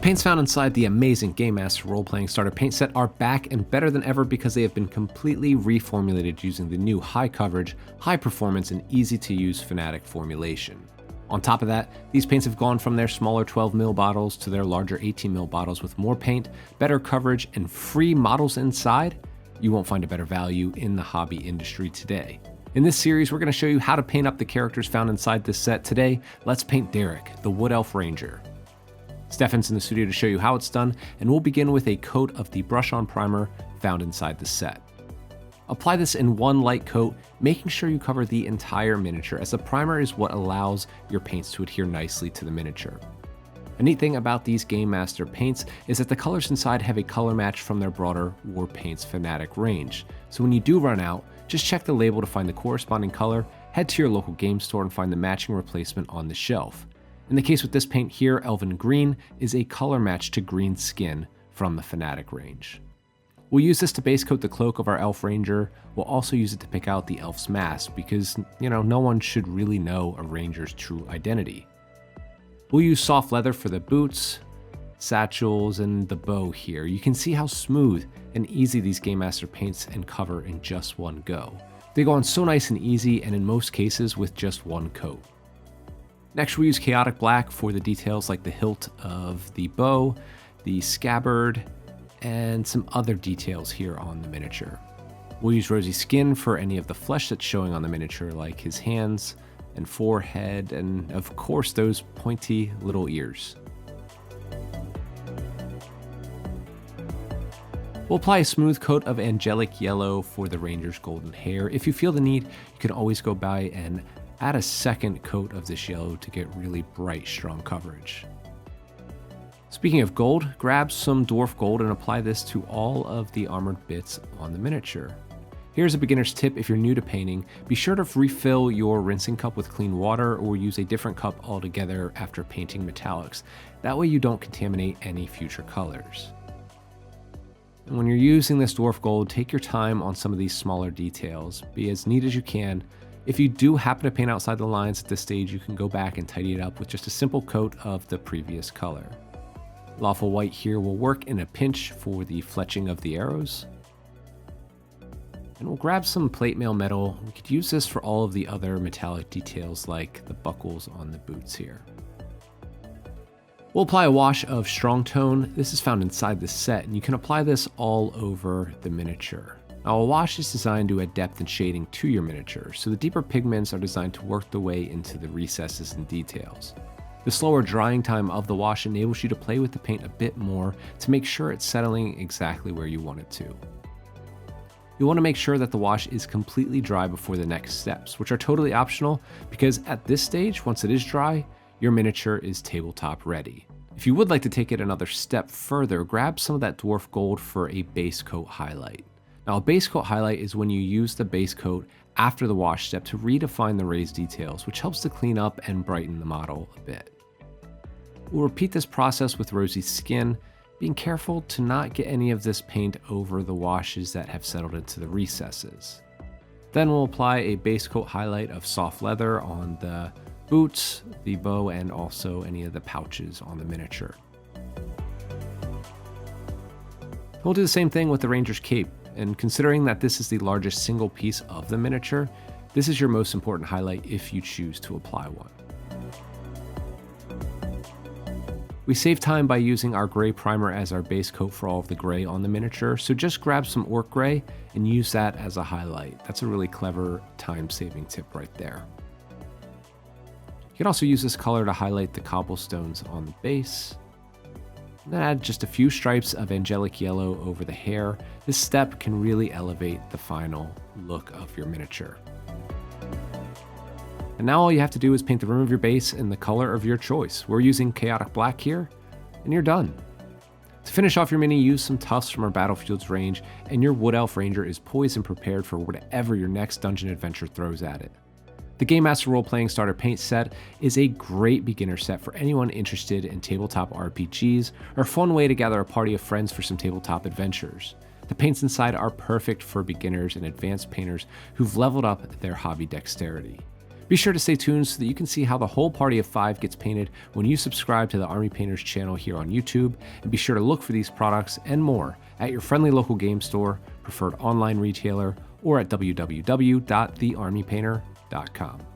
paints found inside the amazing GameMaster role-playing starter paint set are back and better than ever because they have been completely reformulated using the new high coverage, high performance, and easy to use Fanatic formulation. On top of that, these paints have gone from their smaller 12ml bottles to their larger 18ml bottles with more paint, better coverage, and free models inside. You won't find a better value in the hobby industry today. In this series, we're going to show you how to paint up the characters found inside this set. Today, let's paint Dayrik, the Wood Elf Ranger. Stefan's in the studio to show you how it's done, and we'll begin with a coat of the brush-on primer found inside the set. Apply this in one light coat, making sure you cover the entire miniature, as the primer is what allows your paints to adhere nicely to the miniature. A neat thing about these GameMaster paints is that the colors inside have a color match from their broader War Paints Fanatic range. So when you do run out, just check the label to find the corresponding color, head to your local game store and find the matching replacement on the shelf. In the case with this paint here, Elven Green is a color match to Green Skin from the Fanatic range. We'll use this to base coat the cloak of our Elf Ranger. We'll also use it to pick out the Elf's mask because, no one should really know a Ranger's true identity. We'll use soft leather for the boots, satchels, and the bow here. You can see how smooth and easy these GameMaster paints and cover in just one go. They go on so nice and easy, and in most cases with just one coat. Next, we use Chaotic Black for the details like the hilt of the bow, the scabbard, and some other details here on the miniature. We'll use Rosy Skin for any of the flesh that's showing on the miniature, like his hands and forehead, and of course those pointy little ears. We'll apply a smooth coat of angelic yellow for the Ranger's golden hair. If you feel the need, you can always go by and add a second coat of this yellow to get really bright, strong coverage. Speaking of gold, grab some dwarf gold and apply this to all of the armored bits on the miniature. Here's a beginner's tip if you're new to painting. Be sure to refill your rinsing cup with clean water or use a different cup altogether after painting metallics. That way you don't contaminate any future colors. And when you're using this dwarf gold, take your time on some of these smaller details. Be as neat as you can. If you do happen to paint outside the lines at this stage, you can go back and tidy it up with just a simple coat of the previous color. Lawful white here will work in a pinch for the fletching of the arrows. And we'll grab some plate mail metal. We could use this for all of the other metallic details like the buckles on the boots here. We'll apply a wash of Strong Tone. This is found inside the set, and you can apply this all over the miniature. Now, a wash is designed to add depth and shading to your miniature, so the deeper pigments are designed to work their way into the recesses and details. The slower drying time of the wash enables you to play with the paint a bit more to make sure it's settling exactly where you want it to. You want to make sure that the wash is completely dry before the next steps, which are totally optional because at this stage, once it is dry, your miniature is tabletop ready. If you would like to take it another step further, grab some of that dwarf gold for a base coat highlight. Now, a base coat highlight is when you use the base coat after the wash step to redefine the raised details, which helps to clean up and brighten the model a bit. We'll repeat this process with Rosy Skin, being careful to not get any of this paint over the washes that have settled into the recesses. Then we'll apply a base coat highlight of soft leather on the boots, the bow, and also any of the pouches on the miniature. We'll do the same thing with the Ranger's cape. And considering that this is the largest single piece of the miniature, this is your most important highlight if you choose to apply one. We save time by using our gray primer as our base coat for all of the gray on the miniature, so just grab some orc gray and use that as a highlight. That's a really clever time-saving tip right there. You can also use this color to highlight the cobblestones on the base. Then add just a few stripes of angelic yellow over the hair. This step can really elevate the final look of your miniature. And now all you have to do is paint the rim of your base in the color of your choice. We're using Chaotic Black here, and you're done. To finish off your mini, use some tufts from our Battlefield's range, and your Wood Elf Ranger is poised and prepared for whatever your next dungeon adventure throws at it. The GameMaster role-playing starter paint set is a great beginner set for anyone interested in tabletop RPGs, or a fun way to gather a party of friends for some tabletop adventures. The paints inside are perfect for beginners and advanced painters who've leveled up their hobby dexterity. Be sure to stay tuned so that you can see how the whole party of 5 gets painted when you subscribe to the Army Painters channel here on YouTube, and be sure to look for these products and more at your friendly local game store, preferred online retailer, or at www.thearmypainter.com.